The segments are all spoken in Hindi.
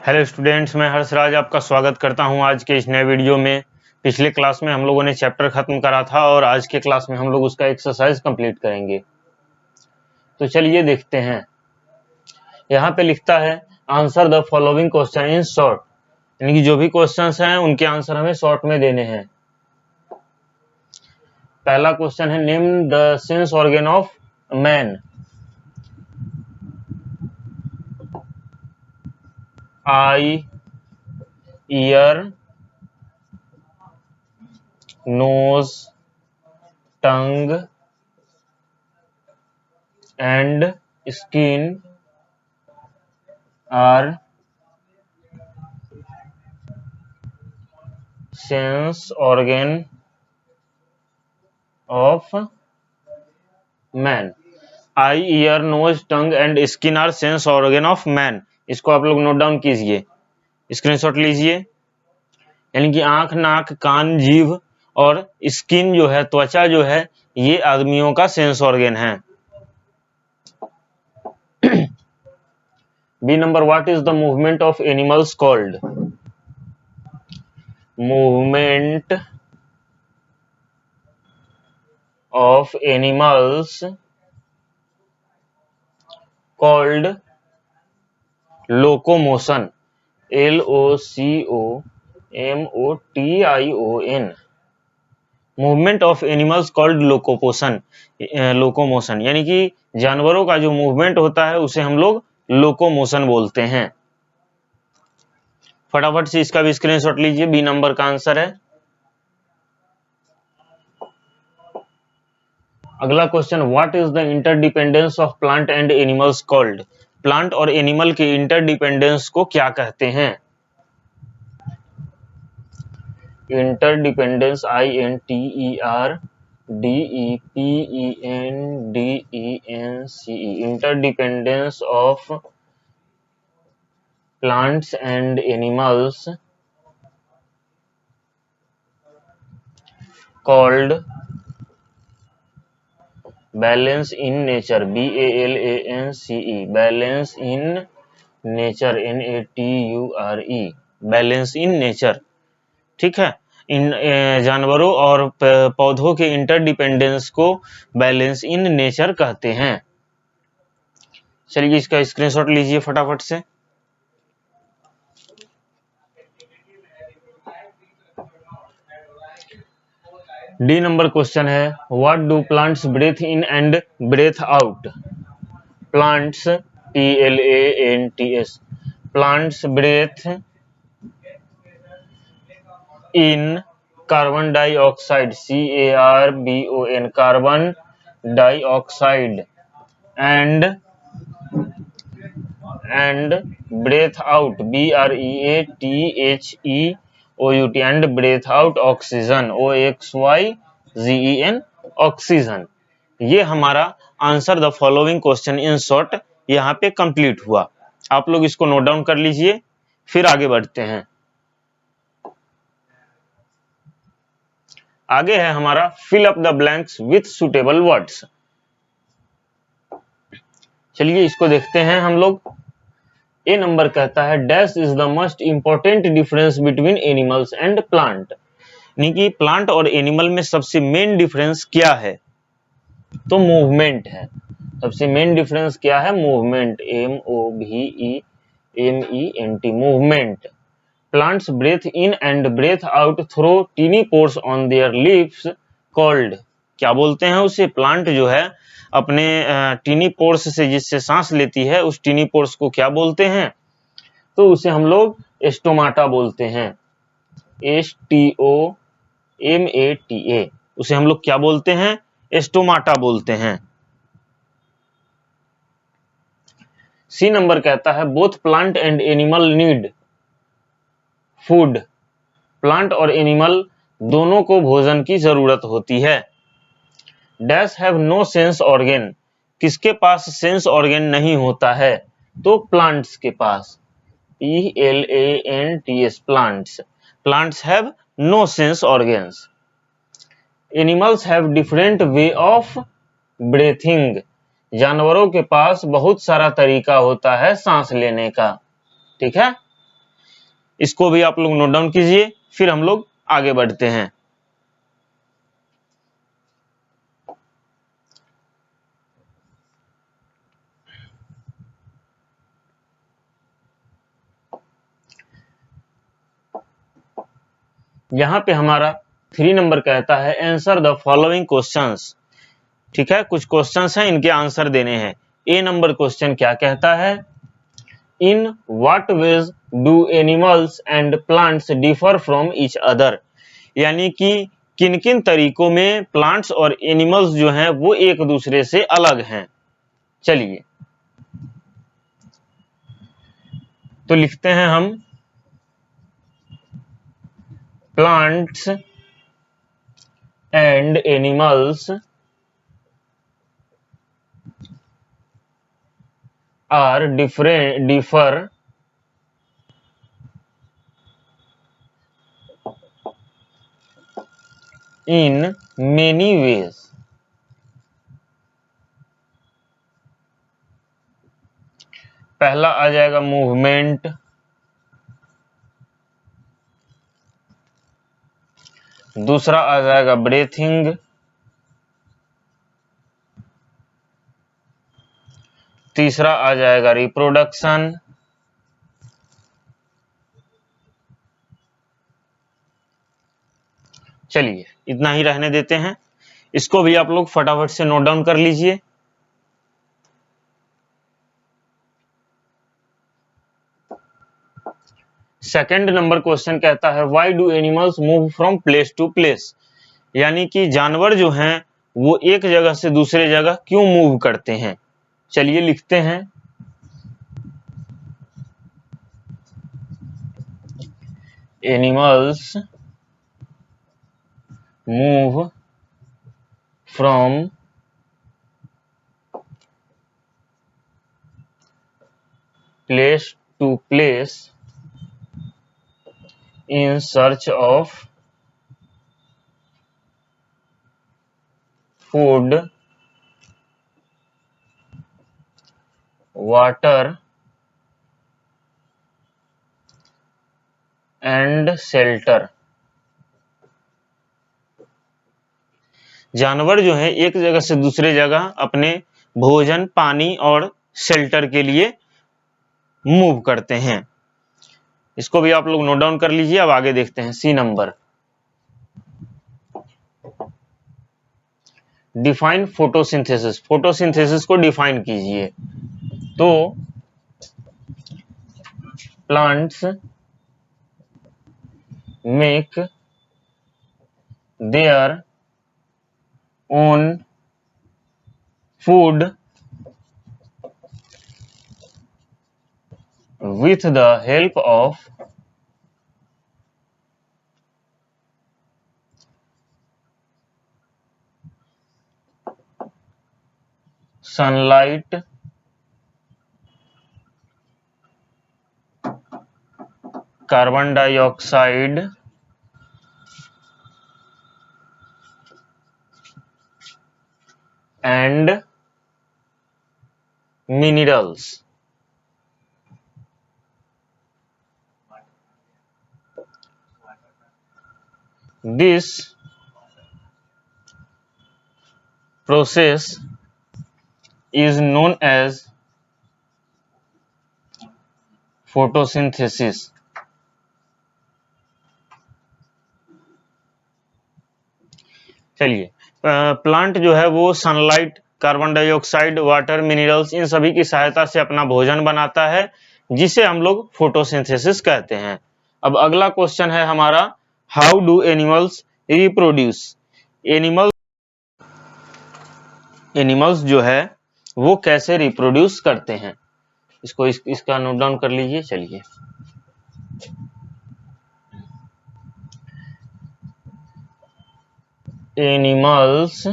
हेलो स्टूडेंट्स, मैं हर्षराज आपका स्वागत करता हूं आज के इस नए वीडियो में। पिछले क्लास में हम लोगों ने चैप्टर खत्म करा था और आज के क्लास में हम लोग उसका एक्सरसाइज कंप्लीट करेंगे। तो चलिए देखते हैं। यहाँ पे लिखता है answer the following question in short, यानी कि जो भी क्वेश्चंस हैं उनके आंसर हमें शॉर्ट में देने हैं। पहला क्वेश्चन है name the sense organ of man. Eye, ear, nose, tongue and skin are sense organ of man। Eye, ear, nose, tongue and skin are sense organ of man. इसको आप लोग नोट डाउन कीजिए, स्क्रीनशॉट लीजिए। यानी कि आंख, नाक, कान, जीभ और स्किन जो है, त्वचा जो है, ये आदमियों का सेंस ऑर्गन है। B number, what is the movement of animals called. Movement of animals called locomotion. LOCOMOTION। Movement of animals called locomotion. Locomotion यानी कि जानवरों का जो मूवमेंट होता है उसे हम लोग लोकोमोशन बोलते हैं। फटाफट से इसका भी स्क्रीनशॉट लीजिए। बी नंबर का आंसर है। अगला question, what is the interdependence of plant and animals called. Plant और एनिमल के इंटरडिपेंडेंस को क्या कहते हैं। Interdependence, INTERDEPENDENCE। Interdependence of plants and animals called balance in nature. BALANCE। Balance in nature, NATURE। Balance in nature, ठीक है। इन जानवरों और पौधों के इंटरडिपेंडेंस को बैलेंस इन नेचर कहते हैं। चलिए इसका स्क्रीनशॉट लीजिए फटाफट से। डी नंबर क्वेश्चन है, what do plants breathe in and breathe out. Plants, PLANTS। Plants breathe in carbon dioxide, CARBON, carbon dioxide and breathe out, BREATHEOUT, and breathe out oxygen, OXYGEN, oxygen. ये हमारा answer the following question in short यहाँ पे कंप्लीट हुआ। आप लोग इसको नोट डाउन कर लीजिए, फिर आगे बढ़ते हैं। आगे है हमारा fill up the blanks with suitable words. चलिए इसको देखते हैं हम लोग। ए नंबर कहता है dash is the most important difference between animals and plant. यानी कि प्लांट और एनिमल में सबसे मेन डिफरेंस क्या है, तो मूवमेंट है। सबसे मेन डिफरेंस क्या है, movement, MOVEMENT, movement. Plants breathe in and breathe out through tiny pores on their leaves called. क्या बोलते हैं उसे, प्लांट जो है अपने टीनी पोर्स से जिससे सांस लेती है उस टीनी पोर्स को क्या बोलते हैं, तो उसे हम लोग स्टोमाटा बोलते हैं। STOMATA, उसे हम लोग क्या बोलते हैं, स्टोमाटा बोलते हैं। सी नंबर कहता है both plant and animal need food. Plant और एनिमल दोनों को भोजन की जरूरत होती है। Dash have no sense organ, किसके पास सेंस ऑर्गन नहीं होता है, तो प्लांट्स के पास, PLANTS, plants. Plants have no sense organs. Animals have different way of breathing, जानवरों के पास बहुत सारा तरीका होता है सांस लेने का, ठीक है। इसको भी आप लोग नोट डाउन कीजिए, फिर हम लोग आगे बढ़ते हैं। यहाँ पे हमारा 3 नंबर कहता है आंसर द फॉलोइंग क्वेश्चंस। ठीक है, कुछ क्वेश्चंस हैं, इनके आंसर देने हैं। ए नंबर क्वेश्चन क्या कहता है, in what ways do animals and plants differ from each other, यानी कि किन किन तरीकों में प्लांट्स और एनिमल्स जो हैं वो एक दूसरे से अलग हैं। चलिए तो लिखते हैं हम, plants and animals are differ in many ways। पहला आ जाएगा मूवमेंट, दूसरा आ जाएगा ब्रीथिंग, तीसरा आ जाएगा रिप्रोडक्शन, चलिए इतना ही रहने देते हैं, इसको भी आप लोग फटाफट से नोट डाउन कर लीजिए। सेकंड नंबर क्वेश्चन कहता है why do animals move from place to place, यानी कि जानवर जो हैं वो एक जगह से दूसरे जगह क्यों मूव करते हैं। चलिए लिखते हैं, animals move from place to place in search of food, water and shelter। जानवर जो है एक जगह से दूसरे जगह अपने भोजन, पानी और शेल्टर के लिए मूव करते हैं। इसको भी आप लोग नोट डाउन कर लीजिए। अब आगे देखते हैं, C number, define photosynthesis. Photosynthesis को डिफाइन कीजिए। तो plants make their own food with the help of sunlight, carbon dioxide and minerals। This process is known as photosynthesis। चलिए, प्लांट जो है वो sunlight, carbon dioxide, water, minerals in सभी की सहायता से अपना भोजन बनाता है, जिसे हम लोग फोटोसिंथेसिस कहते हैं। अब अगला क्वेश्चन है हमारा, how do animals reproduce. Animals जो है वो कैसे रिप्रोड्यूस करते हैं, इसका नोट डाउन कर लीजिए। चलिए, animals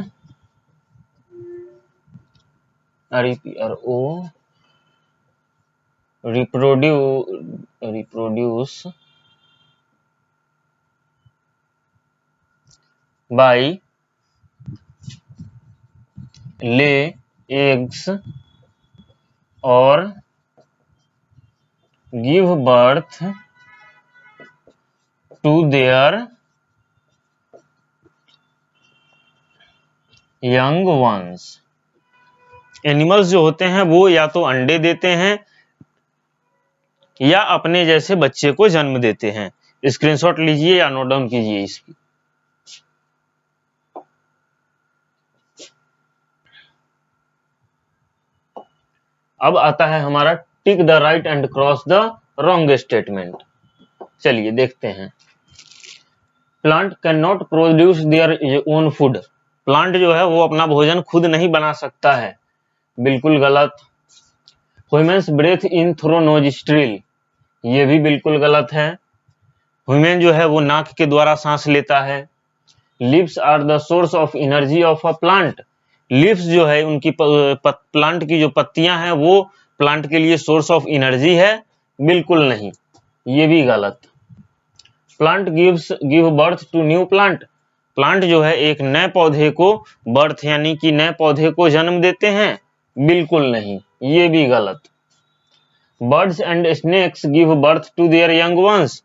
reproduce by lay eggs or give birth to their young ones. Animals जो होते हैं वो या तो अंडे देते हैं या अपने जैसे बच्चे को जन्म देते हैं। स्क्रीनशॉट लीजिए या नोट डाउन कीजिए इसकी। अब आता है हमारा tick the right and cross the wrong statement. चलिए देखते हैं। Plant can not produce their own food. Plant जो है वो अपना भोजन खुद नहीं बना सकता है, बिल्कुल गलत। Humans breathe in through nostril, ये भी बिल्कुल गलत है। ह्यूमन जो है वो नाक के द्वारा सांस लेता है। Leaves are the source of energy of a plant. Leaves जो है उनकी प्लांट की जो पत्तियां हैं वो प्लांट के लिए सोर्स ऑफ एनर्जी है, बिल्कुल नहीं, ये भी गलत। Plant give birth to new plant. Plant जो है एक नए पौधे को बर्थ यानी कि नए पौधे को जन्म देते हैं, बिल्कुल नहीं, ये भी गलत। Birds and snakes give birth to their young ones.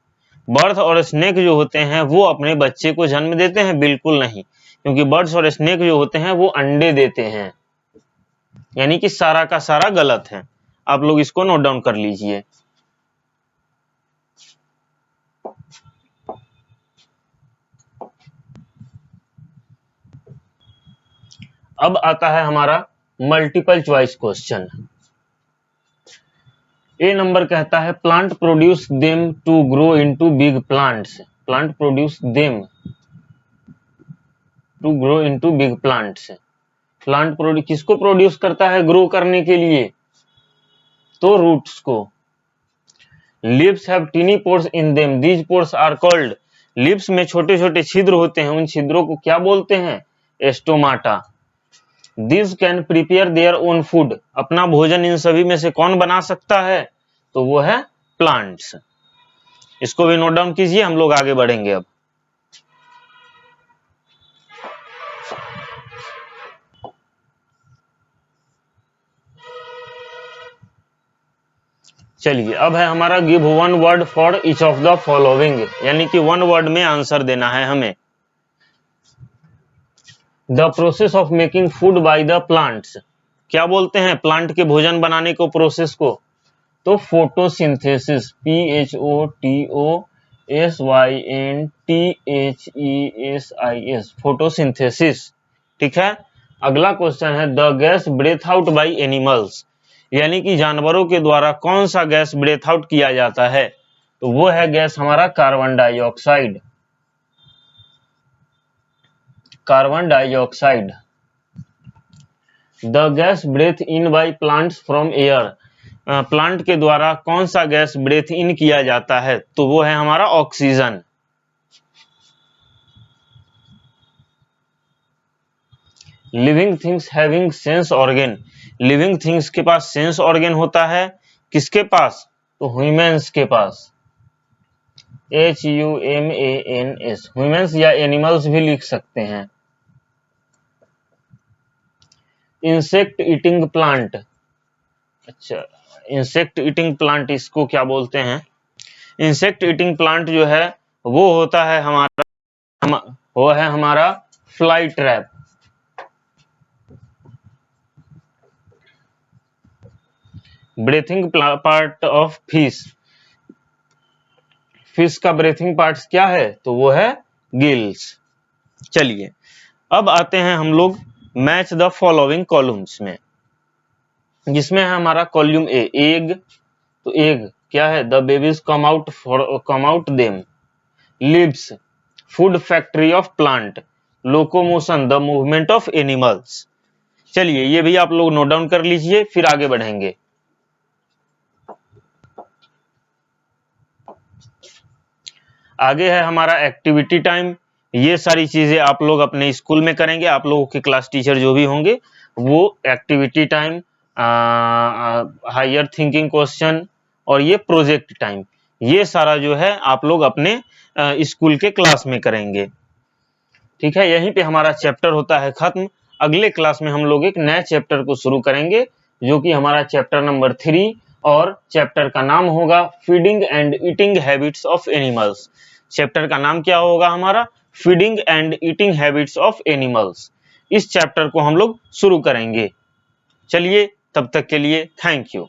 Bird और स्नेक जो होते हैं वो अपने बच्चे को जन्म देते हैं, बिल्कुल नहीं, क्योंकि बर्ड्स और स्नेक जो होते हैं वो अंडे देते हैं, यानी कि सारा का सारा गलत है। आप लोग इसको नोट डाउन कर लीजिए। अब आता है हमारा multiple choice question. A number कहता है plant produce them to grow into big plants. Plant produce them to grow into big plants. Plant किसको प्रोड्यूस करता है ग्रो करने के लिए? तो रूट्स को। Leaves have tiny pores in them, these pores are called. Leaves में छोटे छोटे छिद्र होते हैं, उन छिद्रों को क्या बोलते हैं? Stomata. These can prepare their own food. अपना भोजन इन सभी में से कौन बना सकता है? तो वो है प्लांट्स। इसको भी नोट डाउन कीजिए, हम लोग आगे बढ़ेंगे। अब चलिए, अब है हमारा give one word for each of the following, यानी कि वन वर्ड में आंसर देना है हमें। The process of making food by the plants. क्या बोलते हैं प्लांट के भोजन बनाने को, प्रोसेस को? तो फोटोसिंथेसिस, PHOTOSYNTHESIS, फोटोसिंथेसिस। ठीक है। अगला क्वेश्चन है the gas breathe out by animals, यानी कि जानवरों के द्वारा कौन सा गैस ब्रेथ आउट किया जाता है? तो वो है गैस हमारा carbon dioxide. Carbon dioxide. The gas breathe in by plants from air. Plant के द्वारा कौन सा गैस ब्रेथ इन किया जाता है? तो वो है हमारा oxygen. Living things having sense organ. Living things के पास सेंस ऑर्गन होता है, किसके पास? तो ह्यूमंस के पास। HUMANS, ह्यूमंस या एनिमल्स भी लिख सकते हैं। Insect eating plant. अच्छा, इंसेक्ट ईटिंग प्लांट इसको क्या बोलते हैं? इंसेक्ट ईटिंग प्लांट जो है वो होता है वो है हमारा fly trap. Breathing part of fish. Fish का ब्रीथिंग पार्ट क्या है? तो वो है गिल्स। चलिए, अब आते हैं हम लोग मैच द फॉलोइंग कॉलम्स में, जिसमें है हमारा कॉलम ए एग। तो एग क्या है? The babies come out them. Leaves, food factory of plant. Locomotion, the movement of animals. चलिए, ये भी आप लोग नोट डाउन कर लीजिए, फिर आगे बढ़ेंगे। आगे है हमारा एक्टिविटी टाइम। ये सारी चीजें आप लोग अपने स्कूल में करेंगे, आप लोगों के क्लास टीचर जो भी होंगे वो activity time, higher thinking question और ये प्रोजेक्ट टाइम, ये सारा जो है आप लोग अपने स्कूल के क्लास में करेंगे। ठीक है, यहीं पे हमारा चैप्टर होता है खत्म। अगले क्लास में हम लोग एक नए चैप्टर को शुरू करेंगे, जो कि हमारा चैप्टर नंबर 3, और चैप्टर का नाम होगा feeding and eating habits of animals. Chapter का नाम क्या होगा हमारा? Feeding and eating habits of animals. इस चैप्टर को हम लोग शुरू करेंगे। चलिए तब तक के लिए थैंक यू।